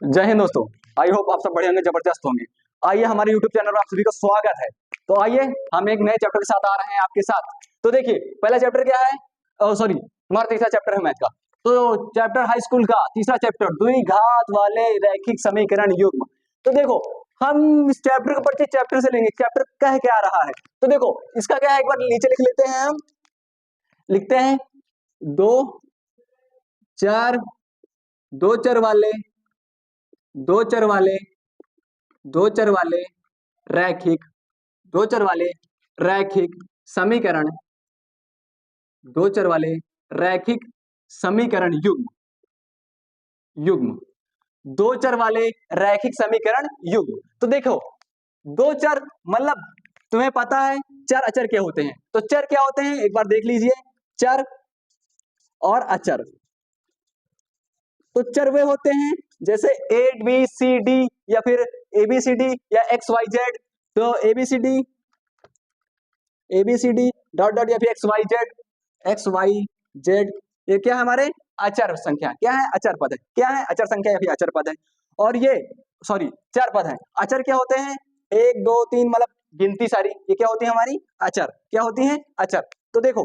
जय हिंद दोस्तों। I hope आप सब बढ़िया होंगे, जबरदस्त होंगे। आइए हमारे यूट्यूब चैनल पर आप सभी का स्वागत है। तो आइए हम एक नए चैप्टर के साथ आ रहे हैं आपके साथ। तो देखिए पहला चैप्टर क्या है, सॉरी हमारा तीसरा चैप्टर है मैथ का। तो चैप्टर हाई स्कूल का तीसरा चैप्टर द्विघात वाले रैखिक समीकरण युग्म। तो देखो हम इस चैप्टर को पढ़ते चैप्टर से लेंगे, चैप्टर कह क्या रहा है। तो देखो इसका क्या है, एक बार नीचे लिख लेते हैं। हम लिखते हैं दो चार दो चर वाले दो चर वाले दो चर वाले रैखिक दो चर वाले रैखिक समीकरण दो चर वाले रैखिक समीकरण युग्म युग्म दो चर वाले रैखिक समीकरण युग्म। तो देखो दो चर मतलब तुम्हें पता है चर अचर क्या होते हैं। तो चर क्या होते हैं एक बार देख लीजिए, चर और अचर। तो चर वे होते हैं जैसे ए बी सी डी या फिर ए बी सी डी या एक्स वाई जेड। तो A B C D dot dot या फिर एक्स वाई जेड, ये क्या है हमारे अचर संख्या, क्या है अचर पद है, क्या है अचर संख्या या फिर अचर पद है। और ये सॉरी चर पद है। अचर क्या होते हैं, एक दो तीन मतलब गिनती सारी, ये क्या होती है हमारी अचर, क्या होती है अचर। तो देखो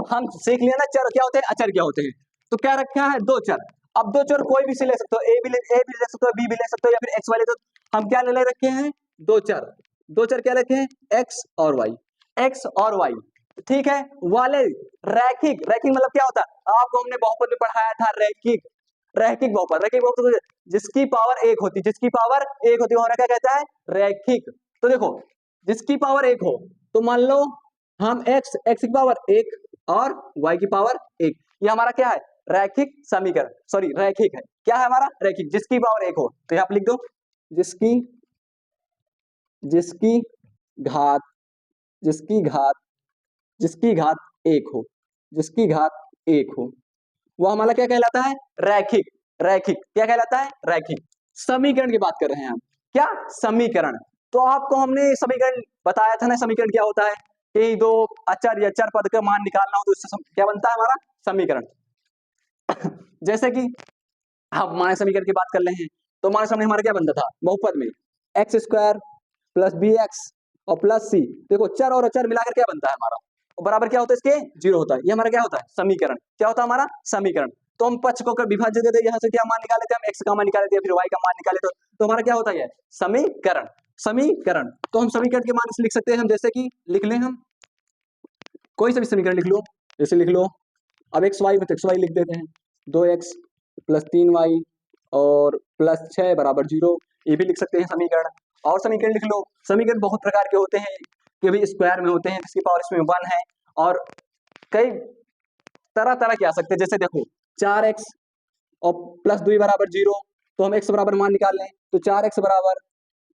हम सीख लिया ना चर क्या होते हैं अचर क्या होते हैं। तो क्या रखा है दो चर। अब दो चर कोई भी से ले सकते हो, ए भी ले सकते हो, बी भी ले सकते हो या फिर एक्स वाले। तो हम क्या ले रखे हैं दो चर। दो चर क्या रखे हैं एक्स और वाई, एक्स और वाई, ठीक है। वाले रैखिक, रैखिक मतलब क्या होता है, आपको हमने बहुपद में पढ़ाया था रैखिक, रैखिक बहुपद, रैखिक बहुपद जिसकी पावर एक होती, जिसकी पावर एक होती है क्या कहता है रैखिक। तो देखो जिसकी पावर एक हो, तो मान लो हम एक्स की पावर एक और वाई की पावर एक, ये हमारा क्या है रैखिक समीकरण, सॉरी रैखिक है, क्या है हमारा रैखिक, जिसकी पावर एक हो। तो यहाँ पे लिख दो जिसकी जिसकी घात जिसकी घात जिसकी घात एक हो, जिसकी घात एक हो, वो हमारा क्या कहलाता है रैखिक। रैखिक क्या कहलाता है रैखिक। समीकरण की बात कर रहे हैं हम, क्या समीकरण। तो आपको हमने समीकरण बताया था ना, समीकरण क्या होता है कि दो अचर या चर पद का मान निकालना हो तो इससे क्या बनता है हमारा समीकरण। जैसे कि हम माने समीकरण की बात कर रहे हैं, तो हमारे सामने हमारा क्या बनता था बहुपद में X square plus B X और प्लस सी। देखो चर और अचर मिलाकर क्या बनता है हमारा, बराबर क्या होता है इसके जीरो होता है, ये हमारा क्या होता है समीकरण, क्या होता है हमारा समीकरण। तो हम पक्ष को विभाजित करते हैं, यहाँ से क्या मान निकाले थे हम एक्स का मान निकाले थे फिर वाई का मान निकाले तो हमारा क्या होता है समीकरण। समीकरण तो हम समीकरण के मान लिख सकते हैं हम, जैसे कि लिख लें हम कोई सा भी समीकरण लिख लो, जैसे लिख लो अब एक्स वाई में तो एक्स वाई लिख देते हैं, दो एक्स प्लस तीन वाई और प्लस 6 बराबर 0, ये भी लिख सकते हैं समीकरण। और समीकरण लिख लो, समीकरण बहुत प्रकार के होते हैं, कि भी स्क्वायर में होते हैं जिसकी पावर इसमें 1 है, और कई तरह तरह के आ सकते हैं। जैसे देखो 4x और प्लस 2 बराबर 0, तो हम x बराबर मान निकाल लें, तो 4x बराबर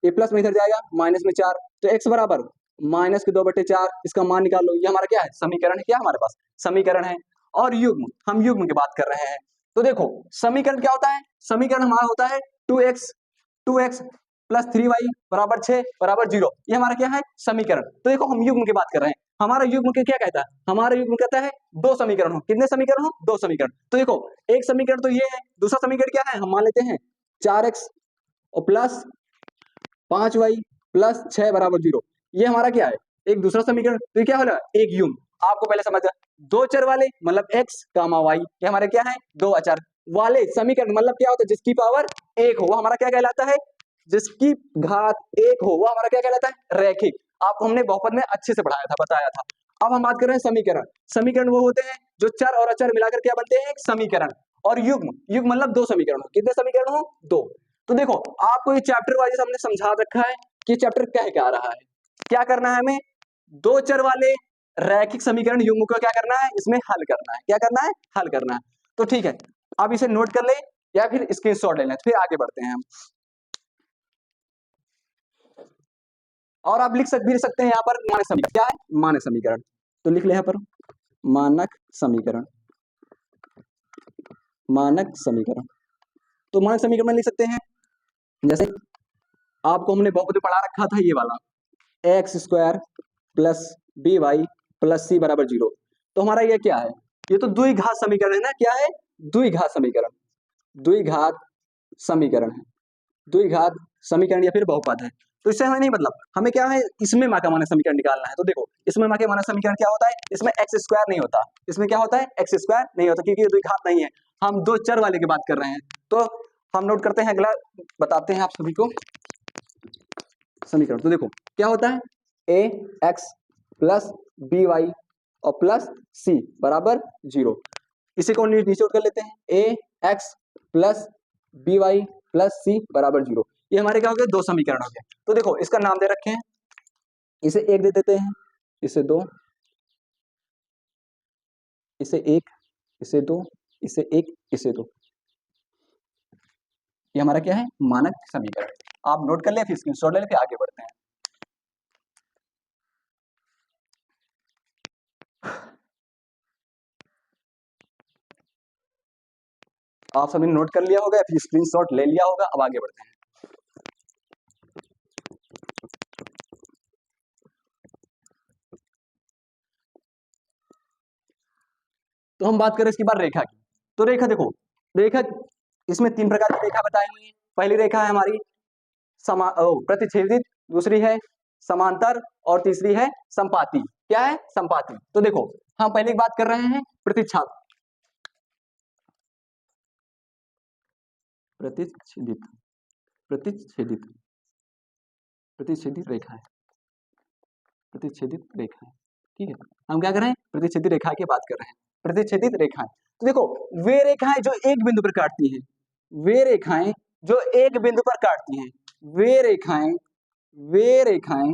ये प्लस में इधर जाएगा माइनस में 4, तो x बराबर माइनस के 2/4, इसका मान निकाल लो, ये हमारा क्या है समीकरण है, क्या हमारे पास समीकरण है। और युग्म, हम युग्म की बात कर रहे हैं। तो देखो समीकरण क्या होता है, समीकरण हमारा होता है 2x प्लस 3y बराबर 6 बराबर 0, ये हमारा क्या है समीकरण। तो देखो हम युग्म की बात कर रहे हैं, हमारा युग्म क्या कहता है, हमारा युग्म कहता है दो समीकरण हो, कितने समीकरण हो दो समीकरण। तो देखो एक समीकरण तो ये है, दूसरा समीकरण क्या है हम मान लेते हैं 4x और प्लस 5y प्लस 6 बराबर 0, ये हमारा क्या है एक दूसरा समीकरण। तो ये क्या होगा एक युग्म। आपको पहले समझ दो चर वाले मतलब x कामा y, ये हमारे क्या है दो अचर वाले समीकरण, मतलब क्या होता है जिसकी पावर एक हो वो हमारा क्या कहलाता है, जिसकी घात एक हो वो हमारा क्या कहलाता है रैखिक। आपको हमने बहुपद में अच्छे से पढ़ाया था, बताया था। अब हम बात कर रहे हैं समीकरण। समीकरण वो होते हैं जो चर और अचर मिलाकर क्या बनते हैं एक समीकरण। और युग्म, युग्म मतलब दो समीकरण हो, कितने समीकरण हो दो। तो देखो आपको ये चैप्टर वाइज हमने समझा रखा है कि चैप्टर क्या रहा है, क्या करना है हमें दो चर वाले रैखिक समीकरण युग्म को क्या करना है इसमें हल करना है, क्या करना है हल करना है। तो ठीक है अब इसे नोट कर ले या फिर स्क्रीनशॉट ले लें, फिर आगे बढ़ते हैं हम। और आप भी सकते हैं यहाँ पर मानक समीकरण, क्या है मानक समीकरण। तो लिख ले यहाँ पर मानक समीकरण, मानक समीकरण। तो मानक समीकरण में लिख सकते हैं जैसे आपको हमने बहुपद पढ़ा रखा था ये वाला x square plus b y plus c बराबर 0। तो हमारा ये क्या है, ये तो द्विघात समीकरण है ना, क्या है द्विघात समीकरण, द्विघात समीकरण है, द्विघात समीकरण या फिर बहुपद है। तो इससे हमें नहीं मतलब, हमें क्या है, इसमें माँ का मानक समीकरण निकालना है। तो देखो इसमें माँ के मानक समीकरण क्या होता है, इसमें एक्स स्क्वायर नहीं होता, इसमें क्या होता है, एक्स स्क्वायर नहीं होता, क्योंकि ये द्विघात नहीं है, हम दो चर वाले की बात कर रहे हैं। तो हम नोट करते हैं, अगला बताते हैं आप सभी को समीकरण। तो देखो क्या होता है, a x plus b y और प्लस सी बराबर 0। इसी को नीचे उठ कर लेते हैं, a x plus b y plus c बराबर 0। ये हमारे क्या हो गए, दो समीकरण हो गए। तो देखो इसका नाम दे रखे हैं, इसे एक दे देते हैं, इसे दो, इसे एक, इसे दो, इसे एक, इसे दो। ये हमारा क्या है, मानक समीकरण। आप नोट कर ले, फिर स्क्रीनशॉट ले ले, फिर आगे बढ़ते हैं। आप सभी ने नोट कर लिया होगा, फिर स्क्रीनशॉट ले लिया होगा। अब आगे बढ़ते हैं। तो हम बात करें इसके बाद रेखा की। तो रेखा देखो, रेखा इसमें तीन प्रकार की रेखा बताई हुई है। पहली रेखा है हमारी प्रतिच्छेदित, दूसरी है समांतर और तीसरी है संपाती। क्या है, संपाती। तो देखो हम पहले बात कर रहे हैं प्रतिच्छेदित, प्रतिच्छेदित, प्रतिच्छेदित, प्रतिच्छेदित रेखा है, प्रतिच्छेदित रेखा है। ठीक है, हम क्या कर रहे हैं, प्रतिच्छेदित रेखा की बात कर रहे हैं, प्रतिच्छेदित रेखाएं। तो देखो वे रेखाएं जो एक बिंदु पर काटती हैं, वे रेखाएं जो एक बिंदु पर काटती हैं, वे रेखाएं, वे रेखाएं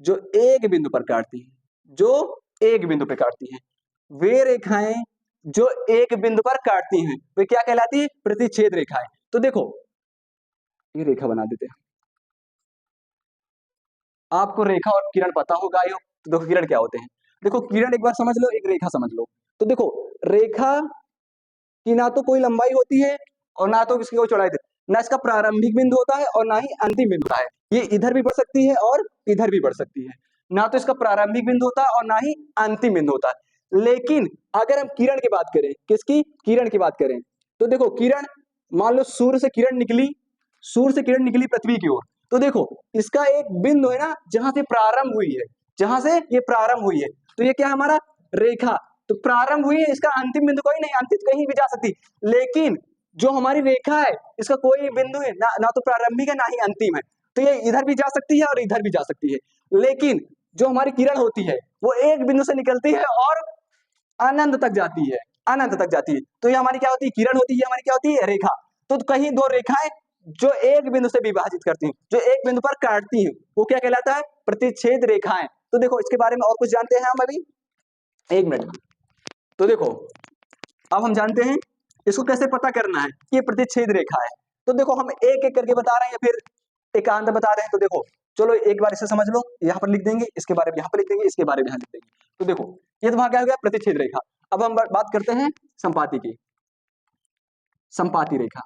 जो एक बिंदु पर काटती हैं, जो एक बिंदु पर काटती हैं, वे रेखाएं जो एक बिंदु पर काटती हैं, वे क्या कहलाती है, प्रतिच्छेद रेखाएं। तो देखो ये रेखा बना देते हैं, आपको रेखा और किरण पता होगा। तो देखो किरण क्या होते हैं, देखो किरण एक बार समझ लो, एक रेखा समझ लो। तो देखो रेखा की ना तो कोई लंबाई होती है और ना तो किसी को चौड़ाई होती है, ना इसका प्रारंभिक बिंदु होता है और ना ही अंतिम बिंदु होता है। ये इधर भी बढ़ सकती है और इधर भी बढ़ सकती है, ना तो इसका प्रारंभिक बिंदु होता है और ना ही अंतिम बिंदु होता है। लेकिन अगर हम किरण की बात करें, किसकी, किरण की बात करें, तो देखो किरण, मान लो सूर्य से किरण निकली, सूर्य से किरण निकली पृथ्वी की ओर। तो देखो इसका एक बिंदु है ना, जहां से प्रारंभ हुई है, जहां से ये प्रारंभ हुई है, तो ये क्या है हमारा, रेखा। तो प्रारंभ हुई है, इसका अंतिम बिंदु कोई नहीं, अंतिम कहीं भी जा सकती। लेकिन जो हमारी रेखा है, इसका कोई बिंदु है ना, ना तो प्रारंभिक है ना ही अंतिम है। तो ये इधर भी जा सकती है और इधर भी जा सकती है। लेकिन जो हमारी किरण होती है, वो एक बिंदु से निकलती है और अनंत तक जाती है, अनंत तक जाती है। तो ये हमारी क्या होती है, किरण होती है, हमारी क्या होती है, रेखा। तो कहीं दो रेखाएं जो एक बिंदु से विभाजित करती हैं, जो एक बिंदु पर काटती हैं, वो क्या कहलाता है, प्रतिच्छेद रेखाएं। तो देखो इसके बारे में और कुछ जानते हैं हम अभी, एक मिनट। तो देखो अब हम जानते हैं इसको कैसे पता करना है कि ये प्रतिच्छेद रेखा है। तो देखो हम एक एक करके बता रहे हैं या फिर एकांत बता रहे हैं। तो देखो चलो एक बार इसे समझ लो, यहाँ पर लिख देंगे, इसके बारे में यहाँ पर लिख देंगे, इसके बारे में यहाँ लिख देंगे। तो देखो ये तो वहां क्या हो गया, प्रतिच्छेद रेखा। अब हम बात करते हैं संपाती की, संपाती रेखा,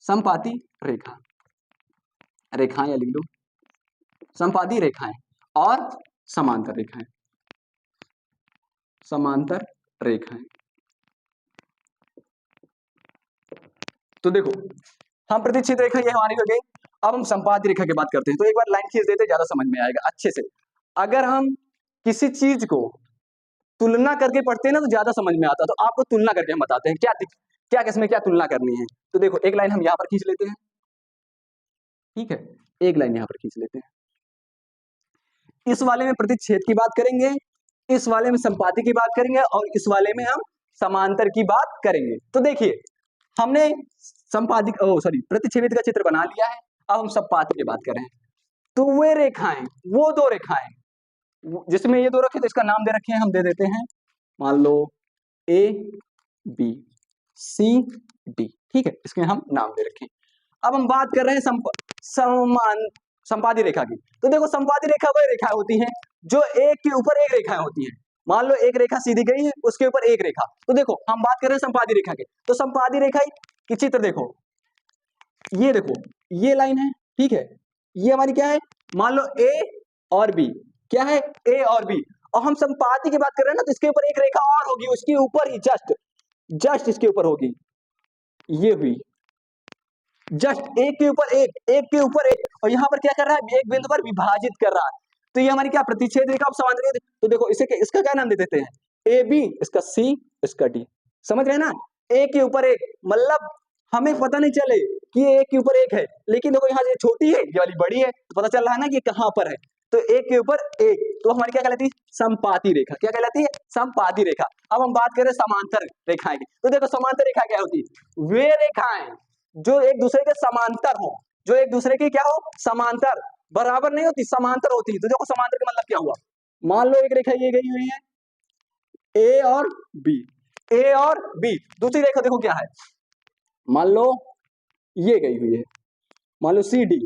संपाती रेखा, रेखाएं लिख लो, संपाती रेखाएं और समांतर रेखाएं, समांतर रेखाएं। तो देखो हम प्रतिच्छेद रेखा ये हमारी हो गई। अब हम संपाती रेखा की बात करते हैं। तो एक बार लाइन खींच देते, ज्यादा समझ में आएगा अच्छे से। अगर हम किसी चीज को तुलना करके पढ़ते हैं ना, तो ज्यादा समझ में आता है। तो आपको तुलना करके हम बताते हैं क्या क्या किसमें क्या तुलना करनी है। तो देखो एक लाइन हम यहाँ पर खींच लेते हैं, ठीक है, एक लाइन यहाँ पर खींच लेते हैं। इस वाले में प्रतिच्छेद की बात करेंगे, इस वाले में संपाती की बात करेंगे और इस वाले में हम समांतर की बात करेंगे। तो देखिए हमने संपादी प्रतिच्छेदित का चित्र बना लिया है। अब हम संपाती की बात करें, तो वे रेखाएं, वो दो रेखाएं जिसमें ये दो रखे, तो इसका नाम दे रखे हैं, हम दे देते हैं, मान लो ए बी सी डी, ठीक है, इसके हम नाम दे रखे हैं। अब हम बात कर रहे हैं संपादी रेखा की। तो देखो संपादी रेखा वह रेखा होती है जो एक के ऊपर एक रेखाएं होती हैं। मान लो एक रेखा सीधी गई है, उसके ऊपर एक रेखा। तो देखो हम बात कर रहे हैं संपादी रेखा की। तो संपादी रेखा की चित्र देखो, ये देखो ये लाइन है, ठीक है, ये हमारी क्या है, मान लो ए और बी, क्या है, ए और बी। और हम संपाती की बात कर रहे हैं ना, तो इसके ऊपर एक रेखा और होगी, उसके ऊपर ही जस्ट इसके ऊपर होगी, ये हुई, जस्ट एक के ऊपर एक, एक के ऊपर एक, और यहाँ पर क्या कर रहा है, एक बिंदु पर विभाजित कर रहा है। तो ये हमारी क्या प्रतिच्छेद रेखा और समांतर रेखा। तो देखो इसे इसका क्या नाम दे देते हैं, ए बी, इसका सी, इसका डी। समझ रहे हैं ना, एक के ऊपर एक, मतलब हमें पता नहीं चले कि ये एक के ऊपर एक है, लेकिन देखो यहाँ ये छोटी है, ये वाली बड़ी है, तो पता चल रहा है ना कि ये कहाँ पर है। तो एक के ऊपर एक, तो हमारी क्या कहलाती है, समपाती रेखा। क्या कहलाती है, समपाती रेखा। अब हम बात करें समांतर रेखाएं की, तो देखो समांतर रेखा क्या होती है, वे रेखाएं जो एक दूसरे के समांतर हो, जो एक दूसरे की क्या हो, समांतर, बराबर नहीं होती, समांतर होती है। तो देखो समांतर का मतलब क्या हुआ, मान लो एक रेखा ये गई हुई है ए और बी, ए और बी। दूसरी रेखा देखो क्या है, मान लो ये गई हुई है, मान लो सी डी।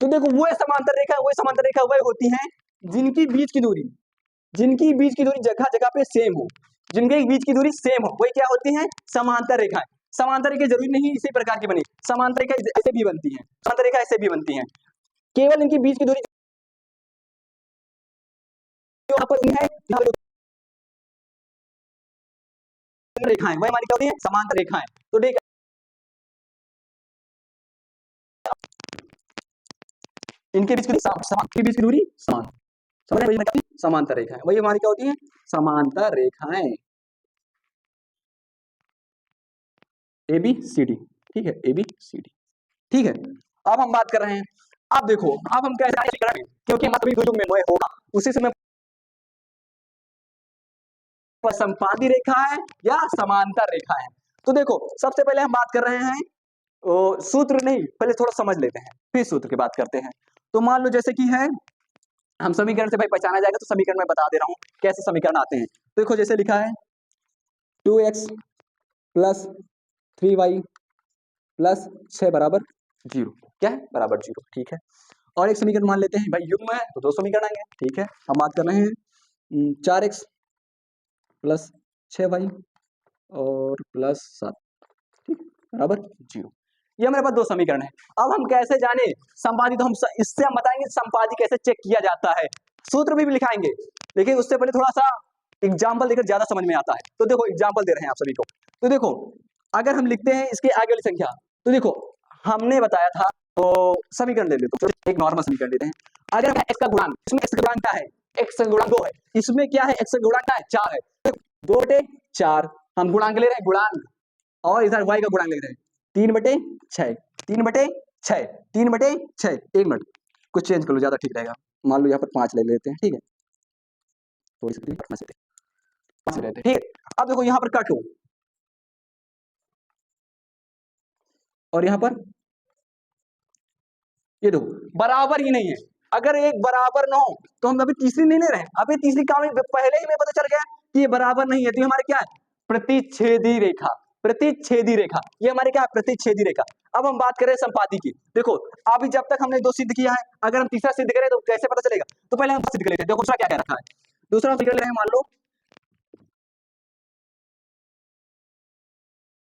तो देखो वो समांतर रेखा, वो समांतर रेखा वह होती है जिनकी बीच की दूरी, जिनकी बीच की दूरी जगह जगह पे सेम हो, जिनके बीच की दूरी सेम हो, वही क्या होती है, समांतर रेखाएं। समांतर रेखा जरूरी नहीं इसी प्रकार की बनी, समांतर रेखा ऐसे भी बनती है, समांतर रेखा ऐसे भी बनती है, केवल इनकी बीच की दूरी जो यहाँ पर है, यहाँ पर रेखाएं वही हमारी क्या होती है, समांतर रेखाएं। तो देख इनके बीच की बीच की दूरी समान, समझ रहे हैं, समांतर रेखाएं वही हमारी क्या होती है, समांतर रेखाएं। ए बी सी डी, ठीक है, ए बी सी डी, ठीक है। अब हम बात कर रहे हैं, अब देखो अब हम कैसे करेंगे, क्योंकि हमारा जो में होगा उसी समय संपादी रेखा है या समांतर रेखा है। तो देखो सबसे पहले हम बात कर रहे हैं, सूत्र नहीं, पहले थोड़ा समझ लेते हैं फिर सूत्र की बात करते हैं। तो मान लो जैसे कि है, हम समीकरण से भाई पहचाना जाएगा, तो समीकरण में बता दे रहा हूं कैसे समीकरण आते हैं। तो देखो जैसे लिखा है 2x प्लस 3y प्लस 6 बराबर 0, क्या है, बराबर 0, ठीक है। और एक समीकरण मान लेते हैं भाई युग्म है, तो 2 समीकरण आएंगे, ठीक है। हम बात कर रहे हैं 4x प्लस 6y और प्लस 7, ठीक, बराबर 0। ये हमारे पास 2 समीकरण है। अब हम कैसे जाने संपादी, तो हम इससे हम बताएंगे संपादी कैसे चेक किया जाता है, सूत्र भी लिखाएंगे, लेकिन उससे पहले थोड़ा सा एग्जाम्पल देकर ज्यादा समझ में आता है। तो देखो एग्जाम्पल दे रहे हैं आप सभी को। तो देखो अगर हम लिखते हैं इसके आगे वाली संख्या, तो देखो हमने बताया था, तो समीकरण ले लेते हैं, एक नॉर्मल समीकरण लेते हैं। अगर x का गुणांक, इसमें x का गुणांक क्या है, x का गुणांक 2 है, इसमें क्या है, x का गुणांक क्या है, 4 है, 2/4 हम गुणांक ले रहे हैं, गुणांक, और इधर y का गुणांक ले रहे हैं 3/6, 3/6, 3/6। एक मिनट कुछ चेंज कर लो, ज्यादा ठीक रहेगा। मान लो यहाँ पर 5 ले लेते हैं, ठीक है, थोड़ी सी 5 ले लेते हैं, ठीक है। अब देखो यहाँ पर काटो, और यहाँ पर ये देखो बराबर ही नहीं है। अगर एक बराबर ना हो तो हम अभी तीसरी नहीं ले रहे हैं, अभी तीसरी काम पहले ही में पता चल गया कि ये बराबर नहीं है, तो हमारे क्या है, प्रतिच्छेदी रेखा, प्रतिच्छेदी रेखा, ये हमारे क्या है, प्रतिच्छेदी रेखा। अब हम बात करें संपादी की, देखो अभी जब तक हमने 2 सिद्ध किया है, अगर हम तीसरा सिद्ध करें तो कैसे पता चलेगा, तो पहले हम सिद्ध कर लेते हैं। देखो दूसरा क्या कह रखा है, दूसरा सिद्ध कर रहे हैं, मान लो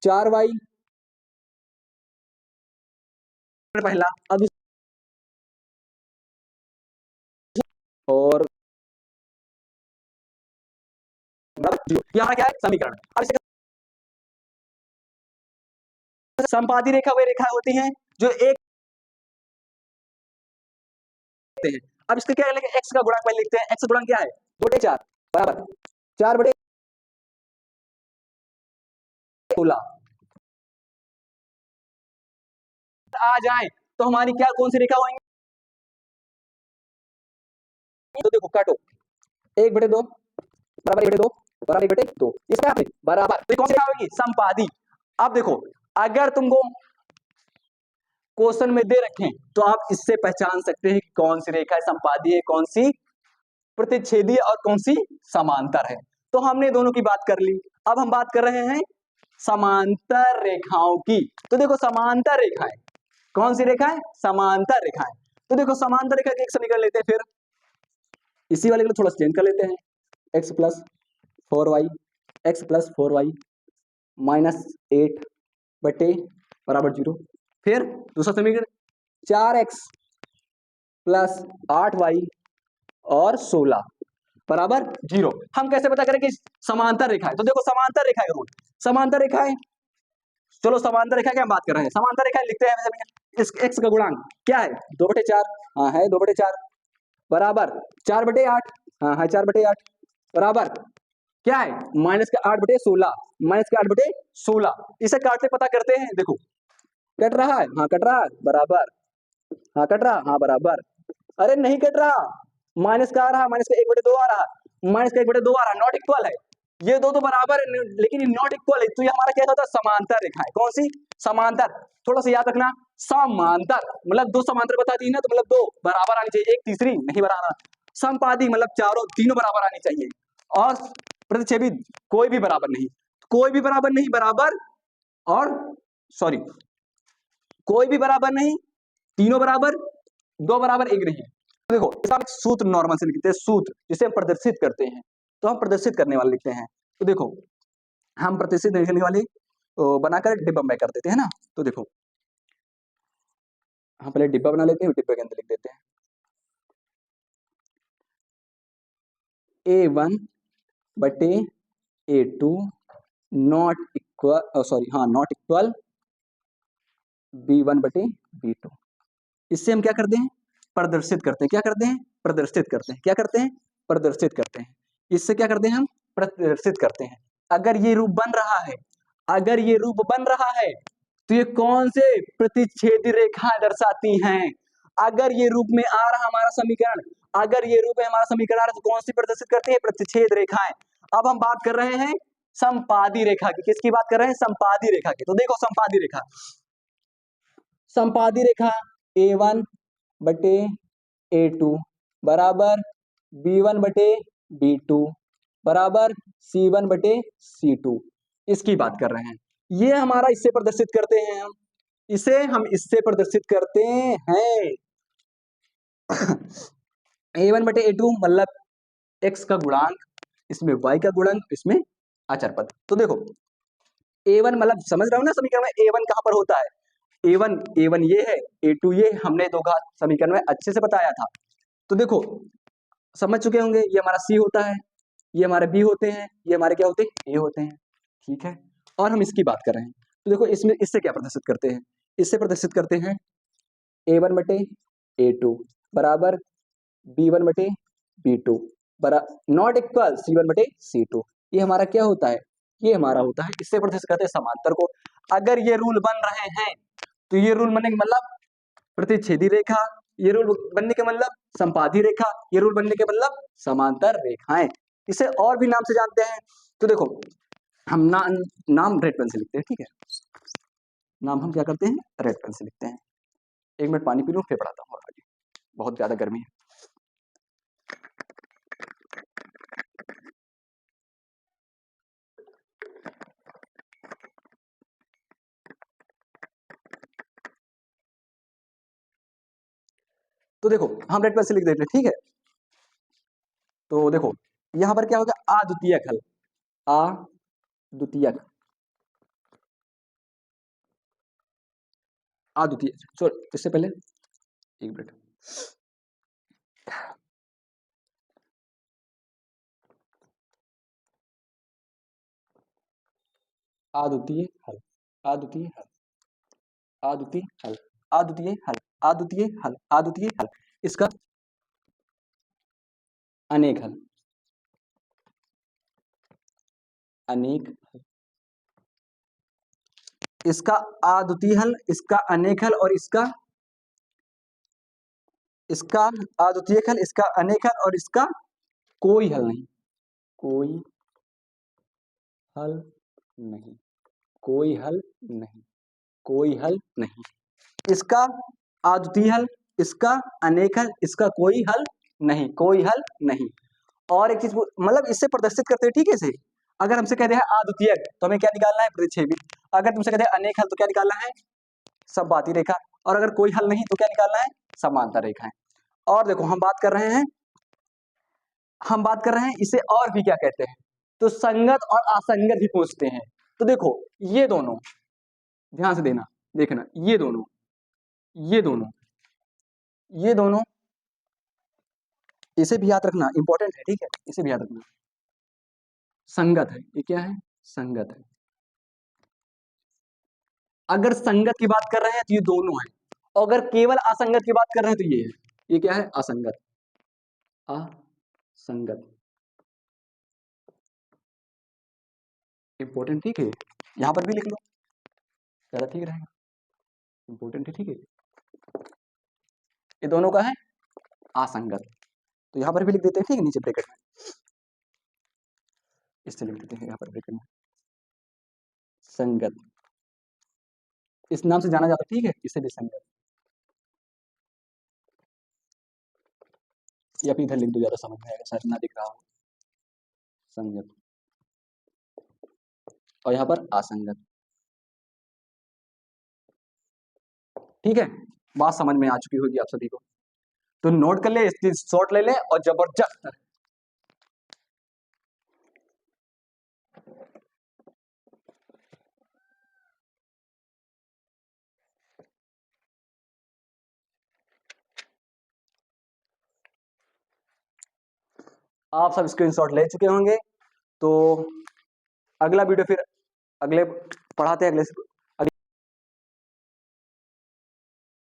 4y पहला, अब और यहाँ क्या है, समीकरण। अब संपादी रेखा वे रेखा होती हैं जो एक हैं। अब इसका क्या लिखेंगे, x का गुणांक पहले लिखते हैं, x का गुणांक क्या है, 2/4 बराबर 4/16 आ जाए तो हमारी क्या कौन सी रेखा होंगी, तो देखो काटो 1/2 बराबर 1/2 बराबर 1/2, इसका बराबर, तो कौन सी रेखा होगी, संपादी। अब देखो अगर तुमको क्वेश्चन में दे रखें तो आप इससे पहचान सकते हैं कि कौन सी रेखा है संपादी है, कौन सी प्रतिच्छेदी और कौन सी समांतर है। तो हमने दोनों की बात कर ली। अब हम बात कर रहे हैं समांतर रेखाओं की। तो देखो समांतर रेखाएं, कौन सी रेखा है, समांतर रेखाएं। तो देखो समांतर रेखा के एक समीकरण लेते हैं, फिर इसी वाले को थोड़ा चेंज कर लेते हैं, x plus 4y, x plus 4y minus 8 बटे बराबर 0। फिर दूसरा समीकरण 4x प्लस 8y और 16 बराबर 0। हम कैसे पता करें कि समांतर रेखा है, तो देखो समांतर रेखा है, समांतर रेखा है चलो समांतर रेखा की हम बात कर रहे हैं, समांतर रेखा लिखते हैं वैसे इस x का गुणांक क्या है 2/4, हाँ है 2/4 बराबर 4/8, हाँ है 4/8 बराबर क्या है -8/16, -8/16। इसे काटते पता करते हैं, देखो कट रहा है, हाँ कट रहा है बराबर, हाँ कट रहा, हाँ बराबर, अरे नहीं कट रहा, माइनस का आ रहा, माइनस का 1/2 आ रहा, माइनस का 1/2 आ रहा, नॉट इक्वल है, ये दो तो बराबर है लेकिन नॉट इक्वल है, तो ये हमारा क्या होता है समांतर रेखा है। कौन सी? समांतर। थोड़ा सा याद रखना, समांतर मतलब दो समांतर बता दी ना, तो मतलब दो बराबर आनी चाहिए, एक तीसरी नहीं बराबर। संपादी मतलब चारों तीनों बराबर आनी चाहिए, और प्रतिच्छेदित कोई भी बराबर नहीं, कोई भी बराबर नहीं, बराबर और सॉरी कोई भी बराबर नहीं, तीनों बराबर, दो बराबर एक नहीं। देखो इसका सूत्र नॉर्मल से लिखते हैं, सूत्र जिसे हम प्रदर्शित करते हैं, तो हम प्रदर्शित करने वाले लिखते हैं। तो देखो हम प्रदर्शित करने वाले बनाकर डिब्बा में कर देते हैं ना, तो देखो हम पहले डिब्बा बना लेते हैं, डिब्बे के अंदर लिख देते हैं A1/A2 नॉट इक्वल, सॉरी हाँ नॉट इक्वल B1/B2। इससे हम क्या करते हैं? प्रदर्शित करते हैं। क्या करते हैं? प्रदर्शित करते हैं। क्या करते हैं? प्रदर्शित करते हैं। इससे क्या करते हैं हम? प्रदर्शित करते हैं। अगर ये रूप बन रहा है, अगर ये रूप बन रहा है, तो ये कौन से प्रतिच्छेदी रेखाएं दर्शाती हैं? अगर ये रूप में आ रहा हमारा समीकरण, अगर ये रूप में हमारा समीकरण तो कौन सी प्रदर्शित करती है? प्रतिच्छेद रेखाएं। अब हम बात कर रहे हैं संपादी रेखा की। किसकी बात कर रहे हैं? संपादी रेखा की। तो देखो संपादी रेखा, संपादी रेखा A1/A2 बराबर B1/B2 बराबर C1/C2, इसकी बात कर रहे हैं। ये हमारा इससे प्रदर्शित करते हैं, हम इससे प्रदर्शित करते हैं A1/A2 मतलब x का गुणांक, इसमें y का गुणांक, इसमें अचर पद। तो देखो A1 मतलब समझ रहे हो ना समीकरण में A1 कहां पर होता है? A1 ये है, A2 ये, हमने दो घात समीकरण में अच्छे से बताया था। तो देखो समझ चुके होंगे, ये हमारा C होता है, ये हमारे B होते हैं, ये हमारे क्या होते हैं? A होते हैं, ठीक है। और हम इसकी बात कर रहे हैं, तो देखो इसमें इससे क्या प्रदर्शित करते हैं? इससे प्रदर्शित करते हैं A1/A2 बराबर B1/B2 नॉट इक्वल C1/C2। ये हमारा क्या होता है? ये हमारा होता है, इससे प्रदर्शित करते हैं समांतर को। अगर ये रूल बन रहे हैं, तो ये रूल बनने का मतलब प्रतिच्छेदी रेखा, ये रूल बनने के मतलब संपादी रेखा, ये रूल बनने के मतलब समांतर रेखाएं। इसे और भी नाम से जानते हैं। तो देखो हम नाम रेड पेन से लिखते हैं, ठीक है। नाम हम क्या करते हैं? रेड पेन से लिखते हैं। एक मिनट पानी पी लूं, फिर पढ़ाता हूँ आगे, बहुत ज्यादा गर्मी है। तो देखो हम रेड पेन से लिख देते हैं, ठीक है। तो देखो यहां पर क्या होगा? अद्वितीयक हल, अद्वितीयक, अद्वितीय, सॉरी इससे पहले एक मिनट, अद्वितीय हल, अद्वितीय हल, अद्वितीय हल, अद्वितीय हल, अद्वितीय हल, अद्वितीय हल, इसका अनेक हल, अनेक हल, इसका अद्वितीय हल, इसका अनेक हल, और इसका अद्वितीय हल, इसका अनेक हल, और इसका कोई हल नहीं, कोई हल नहीं, कोई हल नहीं, कोई हल नहीं, इसका अद्वितीय हल, इसका अनेक हल, इसका कोई हल नहीं, कोई हल नहीं। और एक चीज मतलब इससे प्रदर्शित करते हैं, ठीक है। इसे अगर हमसे कहते हैं अद्वितीय तो हमें क्या निकालना है? प्रतिच्छेदी। अगर तुमसे कहते हैं अनेक हल तो क्या निकालना है? समबाती रेखा। और अगर कोई हल नहीं तो क्या निकालना है? समांतर रेखाएं। और देखो हम बात कर रहे हैं, हम बात कर रहे हैं इसे और भी क्या कहते हैं? तो संगत और असंगत भी पूछते हैं। तो देखो ये दोनों ध्यान से देना, देखना ये दोनों, ये दोनों, ये दोनों, इसे भी याद रखना, इंपॉर्टेंट है, ठीक है। इसे भी याद रखना, संगत है, ये क्या है? संगत है। अगर संगत की बात कर रहे हैं तो ये दोनों है, और अगर केवल असंगत की बात कर रहे हैं तो ये है। ये क्या है? असंगत। असंगत इंपॉर्टेंट, ठीक है, यहां पर भी लिख लो, ज्यादा ठीक रहेगा, इंपॉर्टेंट है, ठीक है। ये दोनों का है असंगत, तो यहां पर भी लिख देते हैं, ठीक है, नीचे ब्रैकेट में इससे लिख देते हैं, यहां पर ब्रैकेट में संगत, इस नाम से जाना जाता है, ठीक है, इससे भी संगत, या फिर इधर लिख दो, ज्यादा समझ में आएगा, शायद ना दिख रहा हो, संगत, और यहाँ पर असंगत, ठीक है। बात समझ में आ चुकी होगी आप सभी को, तो नोट कर ले, इसकी शॉर्ट ले ले, और जबरदस्त आप सब स्क्रीनशॉट ले चुके होंगे। तो अगला वीडियो फिर अगले पढ़ाते हैं, अगले